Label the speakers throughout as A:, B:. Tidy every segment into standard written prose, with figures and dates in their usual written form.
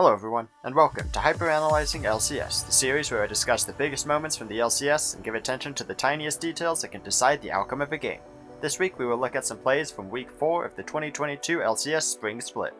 A: Hello everyone, and welcome to Hyperanalyzing LCS, the series where I discuss the biggest moments from the LCS and give attention to the tiniest details that can decide the outcome of a game. This week we will look at some plays from Week 4 of the 2022 LCS Spring Split.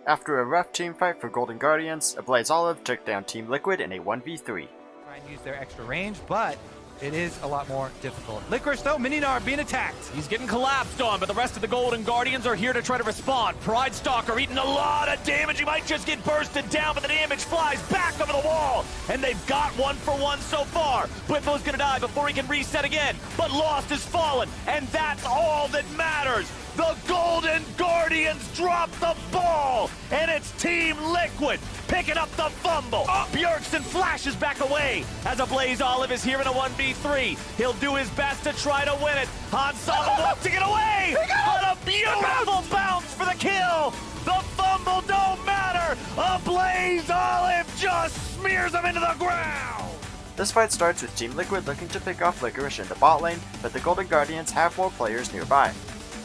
A: After a rough teamfight for Golden Guardians, AblazeOlive took down Team Liquid in a 1v3.
B: Try and use their extra range, but it is a lot more difficult. Licorice though, Mininar being attacked.
C: He's getting collapsed on, but the rest of the Golden Guardians are here to try to respond. Pride Stalker eating a lot of damage. He might just get bursted down, but the damage flies back over the wall. And they've got 1-for-1 so far. Bwitfo's gonna die before he can reset again. But Lost has fallen, and that's all that matters. The Golden Guardians drop the ball, and it's Team Liquid picking up the fumble. Bjergsen flashes back away as AblazeOlive is here in a 1v3. He'll do his best to try to win it. Hansama wants to get away, but a beautiful bounce for the kill. The fumble don't matter. AblazeOlive just smears him into the ground.
A: This fight starts with Team Liquid looking to pick off Licorice in the bot lane, but the Golden Guardians have more players nearby.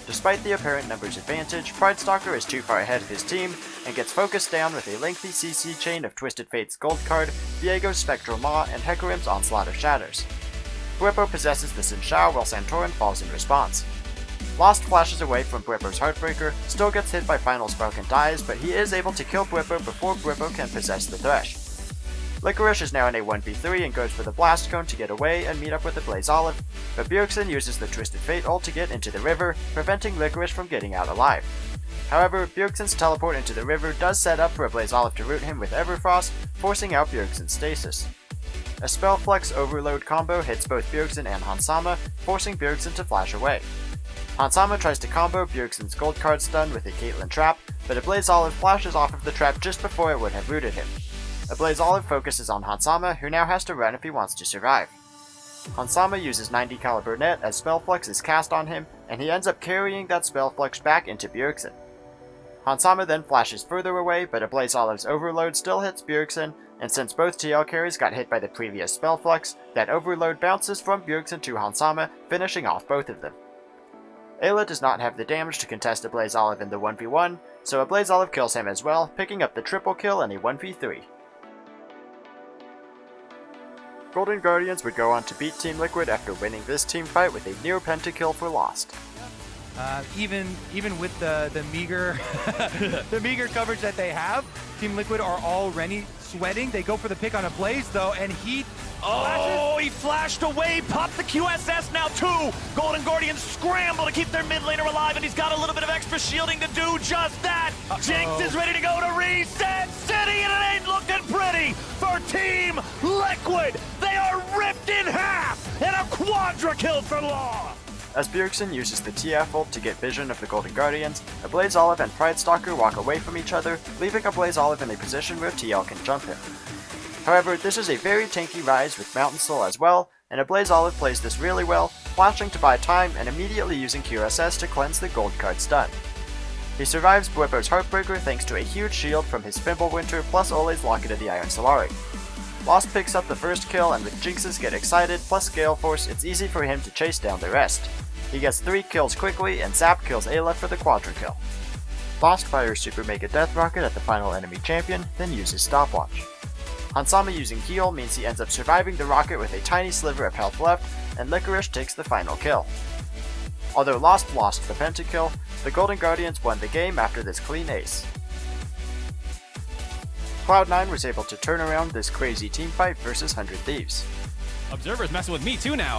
A: Despite the apparent numbers advantage, Pride Stalker is too far ahead of his team and gets focused down with a lengthy CC chain of Twisted Fate's Gold Card, Viego's Spectral Maw, and Hecarim's Onslaught of Shatters. Bwitfo possesses the Xin Shao while Santorin falls in response. Lost flashes away from Bwitfo's Heartbreaker, still gets hit by Final Spark and dies, but he is able to kill Bwitfo before Bwitfo can possess the Thresh. Licorice is now in a 1v3 and goes for the Blast Cone to get away and meet up with AblazeOlive, but Bjergsen uses the Twisted Fate ult to get into the river, preventing Licorice from getting out alive. However, Bjergsen's teleport into the river does set up for AblazeOlive to root him with Everfrost, forcing out Bjergsen's stasis. A Spellflex Overload combo hits both Bjergsen and Hansama, forcing Bjergsen to flash away. Hansama tries to combo Bjergsen's Gold Card stun with a Caitlyn trap, but AblazeOlive flashes off of the trap just before it would have rooted him. AblazeOlive focuses on Hansama, who now has to run if he wants to survive. Hansama uses 90 caliber net as Spellflex is cast on him, and he ends up carrying that Spellflex back into Bjergsen. Hansama then flashes further away, but AblazeOlive's Overload still hits Bjergsen, and since both TL carries got hit by the previous Spellflex, that Overload bounces from Bjergsen to Hansama, finishing off both of them. Ayla does not have the damage to contest AblazeOlive in the 1v1, so AblazeOlive kills him as well, picking up the triple kill in a 1v3. Golden Guardians would go on to beat Team Liquid after winning this teamfight with a near Pentakill for Lost.
B: Even with the meager the meager coverage that they have, Team Liquid are already sweating. They go for the pick on Ablaze though, and he flashes.
C: He flashed away, popped the QSS now too. Golden Guardians scramble to keep their mid laner alive, and he's got a little bit of extra shielding to do just that. Jinx is ready to go to Reset City, and it ain't looking pretty for Team Liquid. They are ripped in half, and a quadra kill for Law.
A: As Bjergsen uses the TF ult to get vision of the Golden Guardians, AblazeOlive and Pride Stalker walk away from each other, leaving AblazeOlive in a position where TL can jump him. However, this is a very tanky Rise with Mountain Soul as well, and AblazeOlive plays this really well, flashing to buy time and immediately using QSS to cleanse the Gold Card stun. He survives Bwitfo's Heartbreaker thanks to a huge shield from his Fimbulwinter plus Ole's Locket of the Iron Solari. Lost picks up the first kill, and with Jinxes get excited plus Gale Force, it's easy for him to chase down the rest. He gets 3 kills quickly, and Zap kills Ayla for the quadra kill. Lost fires Super Mega Death Rocket at the final enemy champion, then uses Stopwatch. Hansama using heal means he ends up surviving the rocket with a tiny sliver of health left, and Licorice takes the final kill. Although Lost lost the Pentakill, the Golden Guardians won the game after this clean ace. Cloud9 was able to turn around this crazy teamfight versus 100 Thieves.
C: Observer's messing with me too now.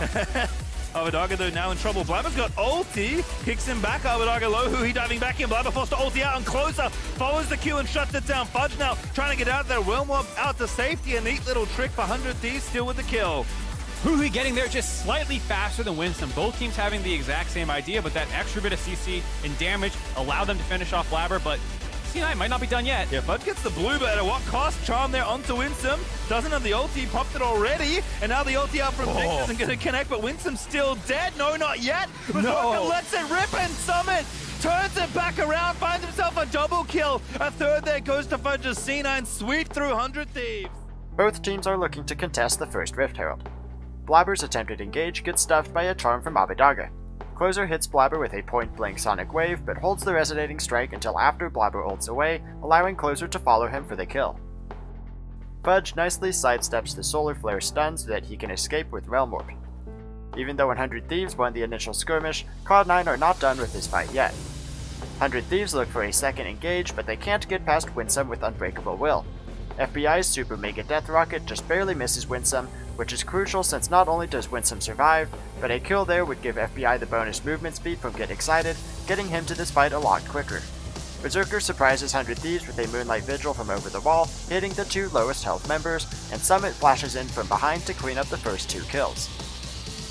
D: Abadaga though now in trouble. Blabber's got ulti, kicks him back. Abadaga low, who he diving back in. Blabber forced to ulti out and closer, follows the Q and shuts it down. Fudge now trying to get out there. Wilmot out to safety. A neat little trick for 100 Thieves, still with the kill.
E: Huhi getting there just slightly faster than Winston. Both teams having the exact same idea, but that extra bit of CC and damage allowed them to finish off Blabber, but C9 might not be done yet.
D: Yeah, Bud gets the blue, but at what cost? Charm there onto Winsome. Doesn't have the ulti, popped it already. And now the ulti out from Jinx isn't going to connect, but Winsome's still dead. No, not yet. Berserker lets it rip, and Summit turns it back around, finds himself a double kill. A third there goes to Fudge's C9, sweep through 100 Thieves.
A: Both teams are looking to contest the first Rift Herald. Blabber's attempted engage gets stuffed by a charm from Abadaga. Closer hits Blabber with a point-blank Sonic Wave, but holds the resonating strike until after Blabber ults away, allowing Closer to follow him for the kill. Fudge nicely sidesteps the Solar Flare stun so that he can escape with Realm Orb. Even though 100 Thieves won the initial skirmish, Cloud9 are not done with this fight yet. 100 Thieves look for a second engage, but they can't get past Winsome with Unbreakable Will. FBI's Super Mega Death Rocket just barely misses Winsome, which is crucial since not only does Winsome survive, but a kill there would give FBI the bonus movement speed from Get Excited, getting him to this fight a lot quicker. Berserker surprises 100 Thieves with a Moonlight Vigil from over the wall, hitting the 2 lowest health members, and Summit flashes in from behind to clean up the first 2 kills.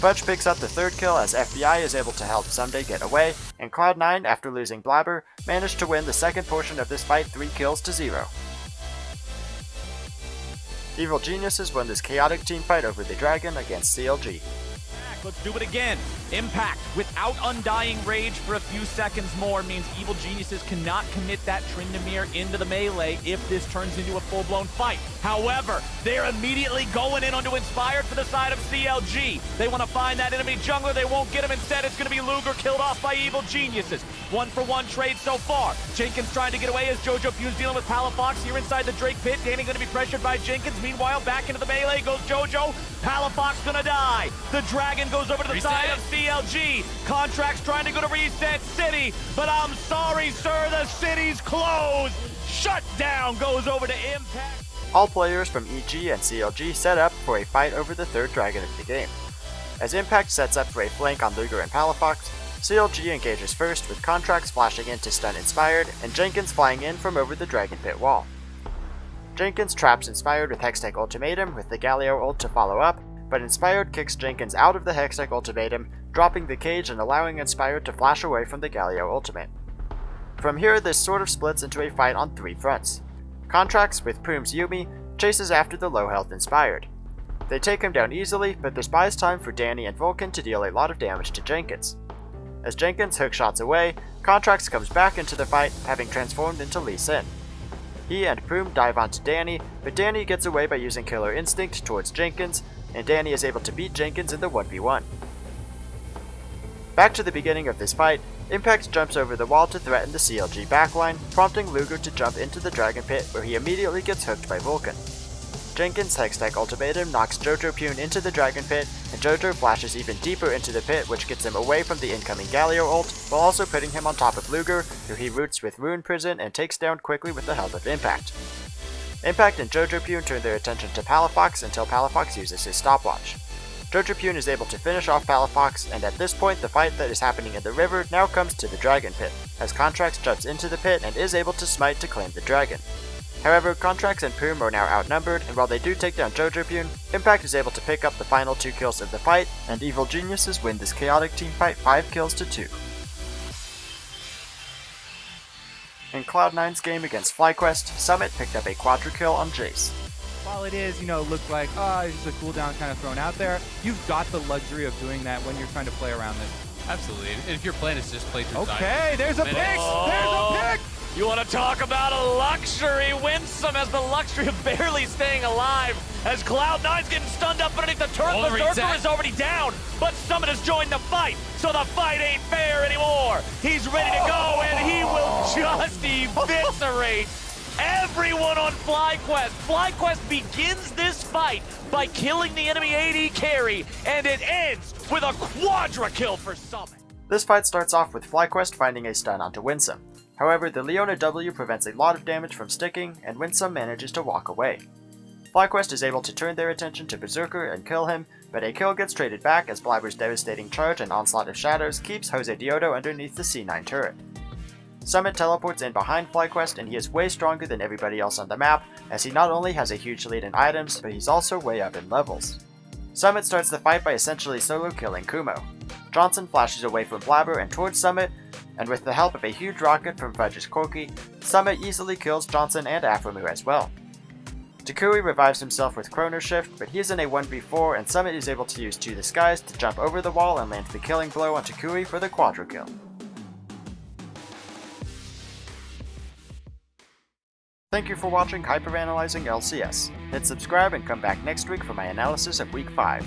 A: Fudge picks up the 3rd kill as FBI is able to help Someday get away, and Cloud9, after losing Blabber, managed to win the second portion of this fight 3 kills to 0. Evil Geniuses won this chaotic teamfight over the Dragon against CLG.
C: Let's do it again. Impact without Undying Rage for a few seconds more means Evil Geniuses cannot commit that Tryndamere into the melee if this turns into a full-blown fight. However, they're immediately going in onto Inspired for the side of CLG. They want to find that enemy jungler. They won't get him. Instead, it's going to be Luger killed off by Evil Geniuses. 1-for-1 trade so far. Jenkins trying to get away as Jojo Pune's dealing with Palafox here inside the Drake pit. Danny going to be pressured by Jenkins. Meanwhile, back into the melee goes Jojo. Palafox going to die. The Dragon goes over to the side of CLG. Contracts trying to go to Reset City, but I'm sorry, sir, the city's closed. Shutdown goes over to Impact.
A: All players from EG and CLG set up for a fight over the 3rd dragon of the game. As Impact sets up for a flank on Luger and Palafox, CLG engages first with Contracts flashing in to stun Inspired, and Jenkins flying in from over the Dragon Pit wall. Jenkins traps Inspired with Hextech Ultimatum with the Galio ult to follow up, but Inspired kicks Jenkins out of the Hextech Ultimatum, dropping the cage and allowing Inspired to flash away from the Galio Ultimate. From here, this sort of splits into a fight on 3 fronts. Contracts, with Poom's Yumi, chases after the low-health Inspired. They take him down easily, but there's buys time for Danny and Vulcan to deal a lot of damage to Jenkins. As Jenkins hookshots away, Contracts comes back into the fight, having transformed into Lee Sin. He and Poom dive onto Danny, but Danny gets away by using Killer Instinct towards Jenkins, and Danny is able to beat Jenkins in the 1v1. Back to the beginning of this fight, Impact jumps over the wall to threaten the CLG backline, prompting Luger to jump into the Dragon Pit where he immediately gets hooked by Vulcan. Jenkins' Hextech Ultimatum knocks Jojo Pune into the Dragon Pit, and Jojo flashes even deeper into the pit, which gets him away from the incoming Galio ult, while also putting him on top of Luger, who he roots with Ruin Prison and takes down quickly with the help of Impact. Impact and Jojo Pune turn their attention to Palafox until Palafox uses his stopwatch. Jojo Pune is able to finish off Palafox, and at this point the fight that is happening in the river now comes to the Dragon Pit, as Contracts jumps into the pit and is able to smite to claim the dragon. However, Contracts and Poom are now outnumbered, and while they do take down Jojo Pune, Impact is able to pick up the final 2 kills of the fight, and Evil Geniuses win this chaotic teamfight 5 kills to 2. In Cloud9's game against FlyQuest, Summit picked up a quadra kill on Jace.
B: While it is, look like, it's just a cooldown kind of thrown out there, you've got the luxury of doing that when you're trying to play around this.
E: Absolutely. And if your plan is just play through
B: Okay, there's a pick! There's a pick!
C: You want to talk about a luxury? Winsome has the luxury of barely staying alive as Cloud9's getting stunned up underneath the turret.
E: Oh, the
C: Berserker
E: reset.
C: is already down, but Summit has joined the fight, so the fight ain't fair anymore. He's ready to go, and he will just eviscerate everyone on FlyQuest. FlyQuest begins this fight by killing the enemy AD carry, and it ends with a quadra kill for Summit.
A: This fight starts off with FlyQuest finding a stun onto Winsome. However, the Leona W prevents a lot of damage from sticking, and Winsome manages to walk away. FlyQuest is able to turn their attention to Berserker and kill him, but a kill gets traded back as Blabber's devastating charge and Onslaught of Shadows keeps Jose Diodo underneath the C9 turret. Summit teleports in behind FlyQuest, and he is way stronger than everybody else on the map, as he not only has a huge lead in items, but he's also way up in levels. Summit starts the fight by essentially solo killing Kumo. Johnson flashes away from Blabber and towards Summit, and with the help of a huge rocket from Fudge's Corki, Summit easily kills Johnson and Aphromu as well. Takui revives himself with Chrono Shift, but he is in a 1v4 and Summit is able to use To the Skies to jump over the wall and land the killing blow on Takui for the quadra kill. Thank you for watching Hyperanalyzing LCS. Hit subscribe and come back next week for my analysis of Week 5.